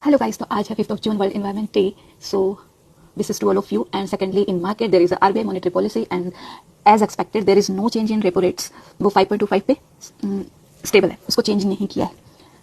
Hello guys, so आज है 5th of June World Environment Day. So this is to all of you. And secondly, in market there is a RBI monetary policy and as expected there is no change in repo rates. वो 5.25 पे stable है, उसको change नहीं किया है.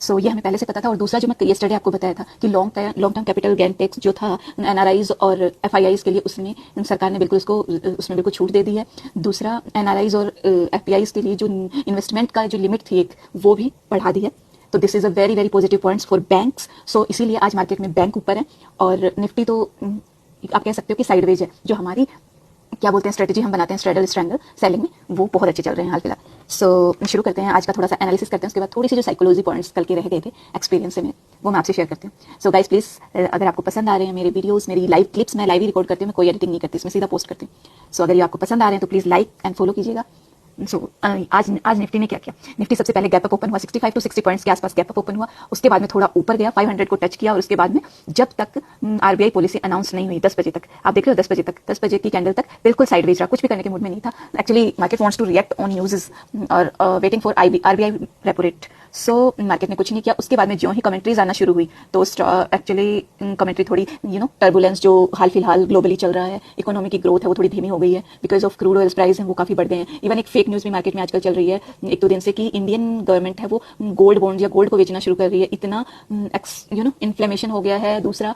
सो ये हमें पहले से पता था. और दूसरा जो मैं येस्टरडे आपको बताया था कि long term capital gain tax जो था एनआरआईज और एफआईआईज के लिए, उसमें सरकार ने बिल्कुल उसमें बिल्कुल छूट दे दी है. दूसरा एनआरआईज और एफपीआईज के लिए जो इन्वेस्टमेंट का जो लिमिट थी एक, वो भी बढ़ा दी है. तो this is a very very positive points for banks. So इसीलिए आज मार्केट में बैंक ऊपर है और निफ्टी तो आप कह सकते हो कि साइडवेज है. जो हमारी क्या बोलते हैं स्ट्रेटजी हम बनाते हैं स्ट्रेडल स्ट्रैंगल सेलिंग में, वो बहुत अच्छे चल रहे हैं हाल फिलहाल. सो शुरू करते हैं आज का थोड़ा सा एनालिसिस करते हैं. उसके बाद थोड़ी सी जो साइकोलॉजी पॉइंट्स कल के रह गए थे एक्सपीरियंस से, वो मैं आपसे शेयर करती हूँ. सो गाइस प्लीज़, अगर आपको पसंद आ रहे हैं मेरे वीडियोस, मेरी लाइव क्लिप्स, मैं लाइव ही रिकॉर्ड करती हूँ, मैं कोई एडिटिंग नहीं करती, इसमें सीधा पोस्ट करती हूँ. सो अगर ये आपको पसंद आ रहे हैं तो प्लीज़ लाइक एंड फॉलो कीजिएगा. आज निफ्टी ने क्या किया. निफ्टी सबसे पहले गैप अप ओपन हुआ, 65 to 60 पॉइंट्स के आसपास गैप अप ओपन हुआ. उसके बाद में थोड़ा ऊपर गया, 500 को टच किया. और उसके बाद में जब तक आरबीआई पॉलिसी अनाउंस नहीं हुई 10 बजे तक, आप देख रहे हो 10 बजे की कैंडल तक बिल्कुल साइडवेज रहा, कुछ भी करने के मूड में नहीं था. Actually market wants to react on news और waiting for RBI repo rate. So market ने कुछ नहीं किया. उसके बाद में जो ही कमेंट्रीज आना शुरू हुई तो एक्चुअली कमेंट्री थोड़ी टर्बुलेंस जो हाल फिलहाल ग्लोबली चल रहा है, इकोनॉमी की ग्रोथ है वो थोड़ी धीमी हो गई है because of crude oil price है वो काफ़ी बढ़ गए हैं. इवन एक फेक न्यूज़ भी मार्केट में आजकल चल रही है एक दो दिन से कि इंडियन गवर्नमेंट है वो गोल्ड बॉन्ड या गोल्ड को बेचना शुरू कर रही है. इतना इन्फ्लेमेशन हो गया है. दूसरा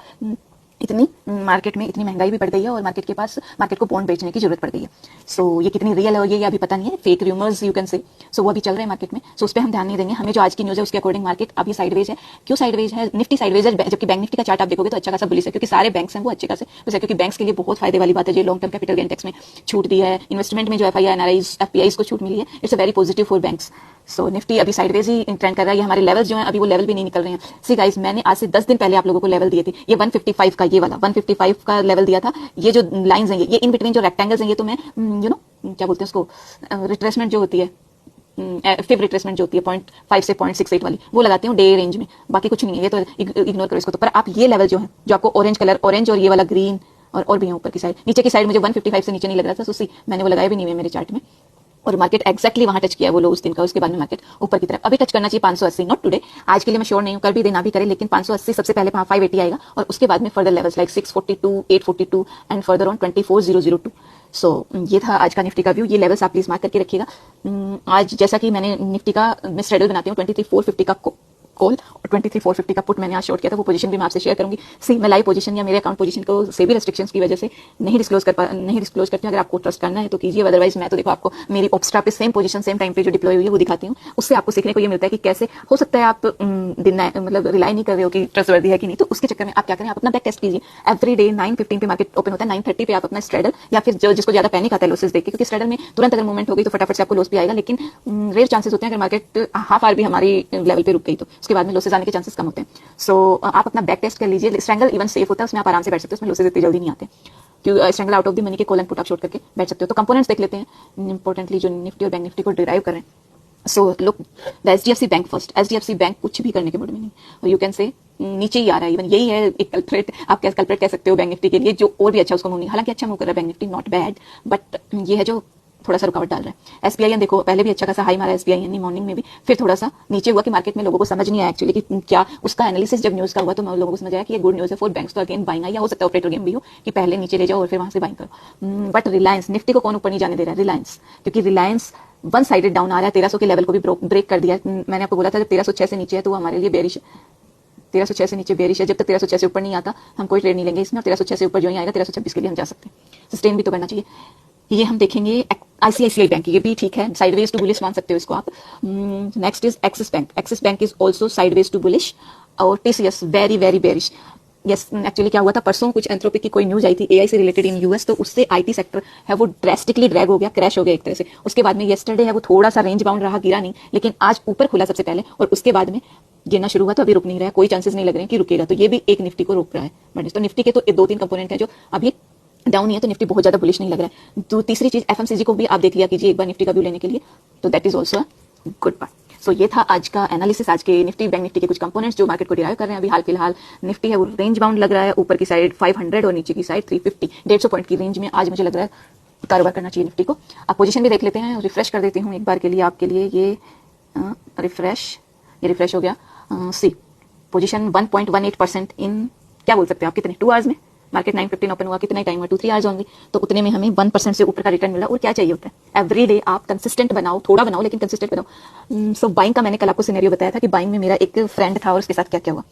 इतनी मार्केट में इतनी महंगाई भी बढ़ गई है और मार्केट को बॉन्ड बेचने की जरूरत पड़ गई है. सो ये कितनी रियल है ये अभी पता नहीं है, fake rumours you can say. सो वो अभी चल रहे हैं मार्केट में. सो उस पर हम ध्यान नहीं देंगे. हमें जो आज की न्यूज़ है उसके अकॉर्डिंग मार्केट अभी साइडवेज है. क्यों साइडवेज है? निफ्टी साइडवेज है, जबकि बैंक निफ्टी का चार्ट आप देखोगे तो अच्छा खासा बुलिश है क्योंकि सारे बैंक्स हैं वो अच्छे खासे बुलिश है. क्योंकि बैंक्स के लिए बहुत फायदे वाली बात है जो long term capital gain tax में छूट दी है. इन्वेस्टमेंट में जो एफआईआई एनआरआईज एफपीआईज को छूट मिली है, it's a very positive for banks. So Nifty अभी साइडवेज ही ट्रेंड कर रहा है. हमारे लेवल्स जो हैं अभी वो लेवल भी नहीं निकल रहे हैं. सी गाइस, मैंने आज से 10 दिन पहले आप लोगों को लेवल दिए थे. ये 155 का, ये वाला 155 का लेवल दिया था. ये जो लाइंस हैं ये इन बिटवीन जो रेक्टेंगल्स हैं ये तो मैं क्या बोलते हैं उसको, रिट्रेसमेंट जो होती है, फिब रिट्रेसमेंट जो होती है 0.5 से 0.68 वाली, वो लगाती हूँ डे रेंज में. बाकी कुछ नहीं है, ये तो इग्नोर करो इसको. तो पर आप ये लेवल जो है जो आपको ऑरेंज कलर, ऑरेंज और ये वाला ग्रीन और भी है ऊपर की साइड, नीचे की साइड मुझे 155 से नीचे नहीं लग रहा था. सो मैंने वो लगाया भी नहीं है मेरे चार्ट में और मार्केट एक्जैक्टली वहां टच किया है वो लो उस दिन का. उसके बाद में मार्केट ऊपर की तरफ अभी टच करना चाहिए 580, नॉट टुडे. आज के लिए मैं श्योर नहीं हूँ, कर भी देना भी करे, लेकिन 580 सबसे पहले 580 आएगा और उसके बाद में further levels like 642, 842 and further on 24002. सो ये था आज का निफ्टी का व्यू. ये लेवल्स आप प्लीज मार्क करके रखिएगा. आज जैसा कि मैंने निफ्टी का मैं स्ट्रेडल बनाती हूँ 23,450 का कॉल और 23,450 का पुट मैंने आज शॉर्ट किया था. वो पोजीशन भी मैं आपसे शेयर करूंगी. सी, मैं लाइव पोजीशन या मेरे अकाउंट पोजीशन को से भी रेस्ट्रिक्शंस की वजह से नहीं डिस्क्लोज करती हूँ. अगर आपको ट्रस्ट करना है तो कीजिए, अदरवाइज मैं तो देखो आपको मेरी ऑप्स्ट्रा पे सेम पोजीशन सेम टाइम पे जो डिप्लॉय हुई है वो दिखाती हूँ. उससे आपको सीखने को ये मिलता है कि कैसे हो सकता है आप मतलब रिलाई नहीं कर रहे हो कि ट्रस्टवर्दी है कि नहीं. तो उसके चक्कर में आप क्या करें, आप अपना बैक टेस्ट कीजिए. एवरी डे 9:15 पे मार्केट ओपन होता है, 9:30 पे आप अपना स्ट्रेडल या फिर जिसको ज्यादा पैनिक आता है लॉसेस देख के, क्योंकि स्ट्रेडल में तुरंत अगर मूवमेंट हो गई तो फटाफट से आपको लॉस भी आएगा. लेकिन रेयर चांसेस होते हैं अगर मार्केट हाफ आवर भी हमारी लेवल पे रुक गई तो उसके बाद में लॉसेस आने के चांसेस कम होते हैं. सो आप अपना बैक टेस्ट कर लीजिए. स्ट्रैंगल इवन सेफ होता है, उसमें आप आराम से बैठ सकते हो, उसमें लॉसेस इतनी जल्दी नहीं आते क्योंकि strangle out of the money के कॉल एंड पुट आप शॉर्ट करके बैठ सकते हो. तो कंपोनेंट्स देख लेते हैं इंपॉर्टेंटली जो निफ्टी और बैंक निफ्टी को डिराइव कर रहे हैं. So look the HDFC bank first. HDFC bank कुछ भी करने के मूड में नहीं और यू कैन से नीचे ही आ रहा है. इवन यही है एक कल्प्रेट, आप कल्प्रेट कह सकते हो बैंक निफ्टी के लिए, जो और भी अच्छा उसको मूव नहीं. हालांकि अच्छा मूव कर रहा है bank Nifty, not bad, but ये है जो थोड़ा सा रुकावट डाल रहा है. एसबीआई देखो पहले भी अच्छा खासा हाई मारा एसबीआई ने मॉर्निंग में भी, फिर थोड़ा सा नीचे हुआ कि मार्केट में लोगों को समझ नहीं आया एक्चुअली कि क्या उसका एनालिसिस जब न्यूज़ का हुआ तो लोगों को समझ आया कि ये गुड न्यूज़ है फॉर बैंक्स. तो अगेन बाइंग या हो सकता है ऑपरेटर गेम भी हो कि पहले नीचे ले जाओ और फिर वहां से बाइंग करो. बट रिलायंस, निफ्टी को कौन ऊपर नहीं जाने दे रहा है? रिलायंस, क्योंकि रिलायंस वन साइडेड डाउन आ रहा है. 1300 के लेवल को भी ब्रेक कर दिया. मैंने आपको बोला था जब 1306 से नीचे है तो वो हमारे लिए बेरिश है. 1306 से नीचे बेरिश है. जब तक 1306 से ऊपर नहीं आता हम कोई ट्रेड नहीं लेंगे इसमें. 1306 से ऊपर जो ही आएगा 1326 के लिए हम जा सकते हैं. सस्टेन भी तो करना चाहिए. ये हम देखेंगे. आईसीआईसीआई बैंक, ये भी ठीक है, साइडवेज टू बुलिश मान सकते हो इसको आप. Next is Axis Bank. Axis Bank is also sideways to bullish. और TCS very very bearish. Yes, actually क्या हुआ था परसों, कुछ एंथ्रोपिक की कोई न्यूज आई थी एआई से रिलेटेड इन यूएस, तो उससे आईटी सेक्टर है वो ड्रेस्टिकली ड्रैग हो गया, क्रैश हो गया एक तरह से. उसके बाद में येस्टरडे है वो थोड़ा सा रेंज बाउंड रहा, गिरा नहीं, लेकिन आज ऊपर खुला सबसे पहले और उसके बाद में गिरना शुरू हुआ. तो अभी रुक नहीं रहा है, कोई चांसेस नहीं लग रहे हैं कि रुकेगा. तो ये भी एक निफ्टी को रोक रहा है. बट तो निफ्टी के तो 2-3 कंपोनेंट है जो अभी डाउन ही है, तो निफ्टी बहुत ज्यादा बुलिश नहीं लग रहा है. तो तीसरी चीज एफएमसीजी को भी आप देख लिया कीजिए एक बार निफ्टी का व्यू लेने के लिए, तो that is also good part. So ये था आज का एनालिसिस, आज के निफ्टी बैंक निफ्टी के कुछ कंपोनेंट्स जो मार्केट को डिराइव कर रहे हैं. अभी हाल फिलहाल निफ्टी है वो रेंज बाउंड लग रहा है, ऊपर की साइड 500 और नीचे की साइड 350, 150 पॉइंट की रेंज में आज मुझे लग रहा है कारोबार करना चाहिए निफ्टी को. आप पोजीशन भी देख लेते हैं, रिफ्रेश कर देती हूँ एक बार के लिए आपके लिए. ये रिफ्रेश हो गया. सी पोजीशन 1.18% इन क्या बोल सकते हो आप कितने 2 आवर्स में, मार्केट 9:15 ओपन हुआ, कितना टाइम हुआ 2-3 आवर्स ओनली, तो उतने में हमें 1% से ऊपर का रिटर्न मिला। और क्या चाहिए होता है, एवरी डे आप कंसिस्टेंट बनाओ, थोड़ा बनाओ लेकिन कंसिस्टेंट बनाओ। सो बाइंग का मैंने कल आपको सिनेरियो बताया था कि बाइंग में मेरा एक फ्रेंड था और उसके साथ क्या क्या हुआ।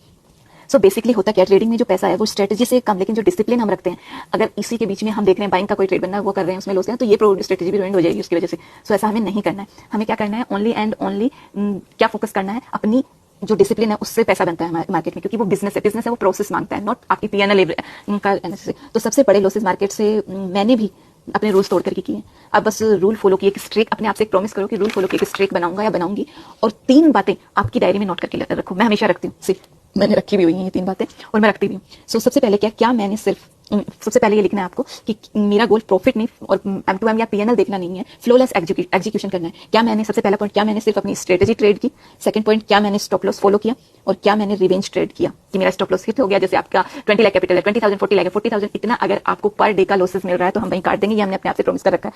सो बेसिकली होता क्या, ट्रेडिंग में जो पैसा है वो स्ट्रेटजी से कम, लेकिन जो डिसिप्लिन हम रखते हैं, अगर इसी के बीच में हम देख रहे हैं बाइंग का कोई ट्रेड बनना है वो कर रहे हैं उसमें लॉस है, तो ये स्ट्रेटजी भी रुइन हो जाएगी उसकी वजह से। सो ऐसा हमें नहीं करना है। हमें क्या करना है, ओनली एंड ओनली क्या फोकस करना है, अपनी जो डिसिप्लिन है उससे पैसा बनता है मार्केट में, क्योंकि वो बिजनेस है वो प्रोसेस मांगता है, नॉट आपकी पीएनएल का एनालिसिस। तो सबसे बड़े लॉसेस मार्केट से मैंने भी अपने रूल्स तोड़ करके किए। अब बस रूल फॉलो की एक स्ट्रिक, अपने आप से एक प्रॉमिस करो कि रूल फॉलो की एक स्ट्रिक बनाऊंगा या बनाऊंगी, और 3 बातें आपकी डायरी में नोट करके रखो। मैं हमेशा रखती हूँ, मैंने रखी भी हुई हैं ये 3 बातें और मैं रखती भी हूँ। सो सबसे पहले क्या मैंने सिर्फ सबसे पहले ये लिखना है आपको कि मेरा गोल प्रॉफिट नहीं और M2M या पीएनएल देखना नहीं है, फ्लोलेस एग्जीक्यूशन करना है। क्या मैंने, सबसे पहला पॉइंट, क्या मैंने सिर्फ अपनी स्ट्रेटजी ट्रेड की। सेकंड पॉइंट, क्या मैंने स्टॉप लॉस फॉलो किया, और क्या मैंने रिवेंज ट्रेड किया कि मेरा स्टॉप लॉस हिट हो गया। जैसे आपका 20 लाख कैपिटल है, 20,000 40 लाख है, 40,000 इतना अगर आपको पर डे का लॉसेस मिल रहा है तो हम वहीं काट देंगे, ये हमने अपने आप से प्रॉमिस कर रखा है।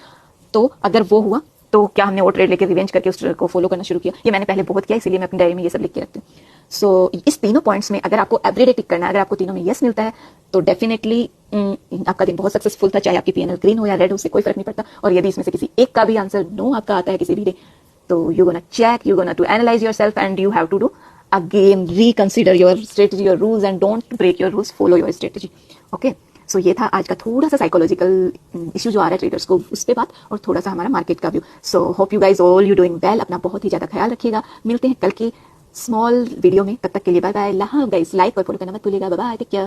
तो अगर वो हुआ तो क्या हमने वो ट्रेड लेके रिवेंज करके उस ट्रेड को फॉलो करना शुरू किया। ये मैंने पहले बहुत किया, इसीलिए मैं अपनी डायरी में ये सब लिख के रखती हूँ। सो इस तीनों पॉइंट्स में अगर आपको एवरीडे टिक करना है, अगर आपको तीनों में यस मिलता है तो डेफिनेटली आपका दिन बहुत सक्सेसफुल था, चाहे आपकी पीएनएल ग्रीन हो या रेड हो, उससे कोई फर्क नहीं पड़ता। और यदि इसमें से किसी एक का भी आंसर नो आपका आता है किसी भी डे, तो you gonna check, you gonna to analyze yourself and you have to do again reconsider your strategy, your rules, and don't break your rules, follow your strategy. Okay, so ये था आज का थोड़ा सा साइकोलॉजिकल इश्यू जो आ रहा है traders को, उस पे बात, और थोड़ा सा हमारा मार्केट का view. So hope you guys all you doing well, अपना बहुत ही ज्यादा ख्याल रखिएगा। मिलते हैं कल की स्मॉल वीडियो में, तब तक के लिए bye bye. Love guys, like और फॉलो करना मत भूलिएगा। Bye bye, take care.